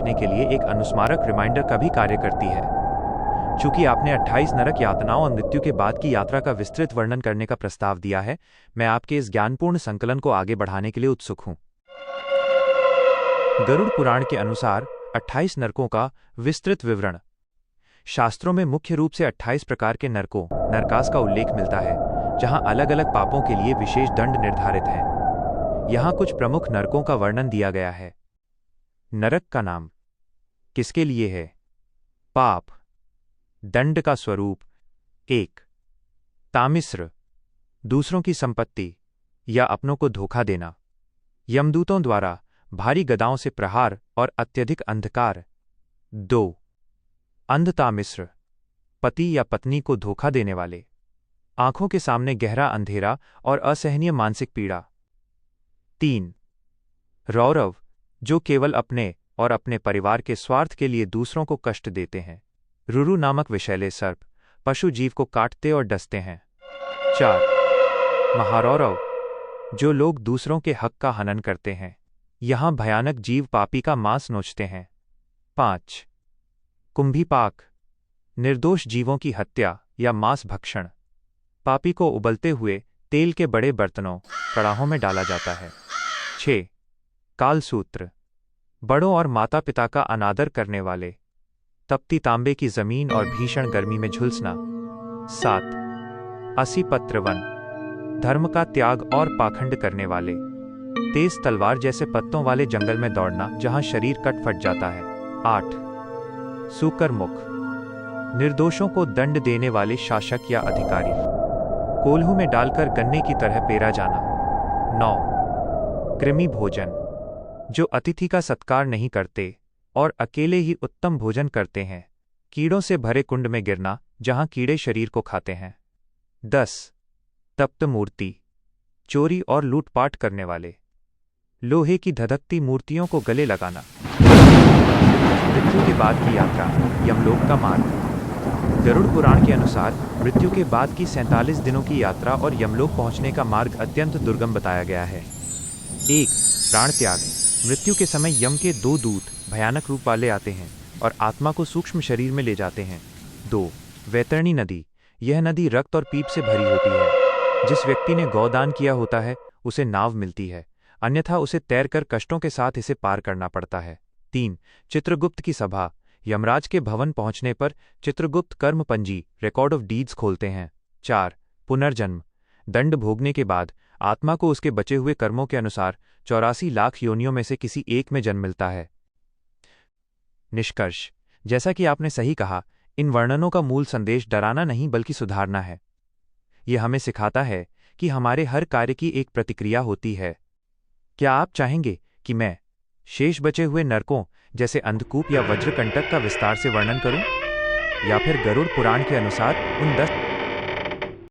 रखने के लिए एक अनुस्मारक रिमाइंडर का भी कार्य करती है। चूंकि आपने 28 नरक यातनाओं और मृत्यु के बाद की यात्रा का विस्तृत वर्णन करने का प्रस्ताव दिया है, मैं आपके इस ज्ञानपूर्ण संकलन को आगे बढ़ाने के लिए उत्सुक हूं। गरुड़ पुराण के अनुसार 28 नरकों का विस्तृत विवरण। शास्त्रों में मुख्य रूप से 28 प्रकार के नरकों नरकास का उल्लेख मिलता है, जहां अलग अलग पापों के लिए विशेष दंड निर्धारित हैं। यहां कुछ प्रमुख नरकों का वर्णन दिया गया है। नरक का नाम, किसके लिए है। पाप, दंड का स्वरूप। 1. तामिस्र, दूसरों की संपत्ति या अपनों को धोखा देना, यमदूतों द्वारा भारी गदाओं से प्रहार और अत्यधिक अंधकार। 2. अंधतामिस्र, पति या पत्नी को धोखा देने वाले, आंखों के सामने गहरा अंधेरा और असहनीय मानसिक पीड़ा। 3. रौरव, जो केवल अपने और अपने परिवार के स्वार्थ के लिए दूसरों को कष्ट देते हैं। रुरु नामक विषैले सर्प पशु जीव को काटते और डसते हैं। 4. महारौरव, जो लोग दूसरों के हक का हनन करते हैं। यहां भयानक जीव पापी का मांस नोचते हैं। 5. कुंभीपाक, निर्दोष जीवों की हत्या या मांस भक्षण, पापी को उबलते हुए तेल के बड़े बर्तनों कड़ाहों में डाला जाता है। 6. कालसूत्र, बड़ों और माता पिता का अनादर करने वाले, तपती तांबे की जमीन और भीषण गर्मी में झुलसना। 7. असीपत्रवन, धर्म का त्याग और पाखंड करने वाले, तेज तलवार जैसे पत्तों वाले जंगल में दौड़ना जहां शरीर कट फट जाता है। 8. सूकरमुख, निर्दोषों को दंड देने वाले शासक या अधिकारी, कोल्हू में डालकर गन्ने की तरह पेरा जाना। 9. कृमि भोजन, जो अतिथि का सत्कार नहीं करते और अकेले ही उत्तम भोजन करते हैं, कीड़ों से भरे कुंड में गिरना जहां कीड़े शरीर को खाते हैं। 10. तप्त मूर्ति, चोरी और लूटपाट करने वाले, लोहे की धधकती मूर्तियों को गले लगाना। मृत्यु के बाद की यात्रा, यमलोक का मार्ग। गरुड़ पुराण के अनुसार मृत्यु के बाद की 47 दिनों की यात्रा और यमलोक पहुंचने का मार्ग अत्यंत दुर्गम बताया गया है। 1. प्राण त्याग, मृत्यु के समय यम के 2 दूत भयानक रूप वाले आते हैं और आत्मा को सूक्ष्म शरीर में ले जाते हैं। 2. वैतरणी नदी, यह नदी रक्त और पीप से भरी होती है। जिस व्यक्ति ने गौदान किया होता है उसे नाव मिलती है, अन्यथा उसे तैरकर कष्टों के साथ इसे पार करना पड़ता है। 3. चित्रगुप्त की सभा, यमराज के भवन पहुंचने पर चित्रगुप्त कर्म पंजी रिकॉर्ड ऑफ डीड्स खोलते हैं। 4. पुनर्जन्म, दंड भोगने के बाद आत्मा को उसके बचे हुए कर्मों के अनुसार 84 लाख योनियों में से किसी एक में जन्म मिलता है। निष्कर्ष, जैसा कि आपने सही कहा, इन वर्णनों का मूल संदेश डराना नहीं बल्कि सुधारना है। यह हमें सिखाता है कि हमारे हर कार्य की एक प्रतिक्रिया होती है। क्या आप चाहेंगे कि मैं शेष बचे हुए नरकों जैसे अंधकूप या वज्रकंटक का विस्तार से वर्णन करूं, या फिर गरुड़ पुराण के अनुसार उन 10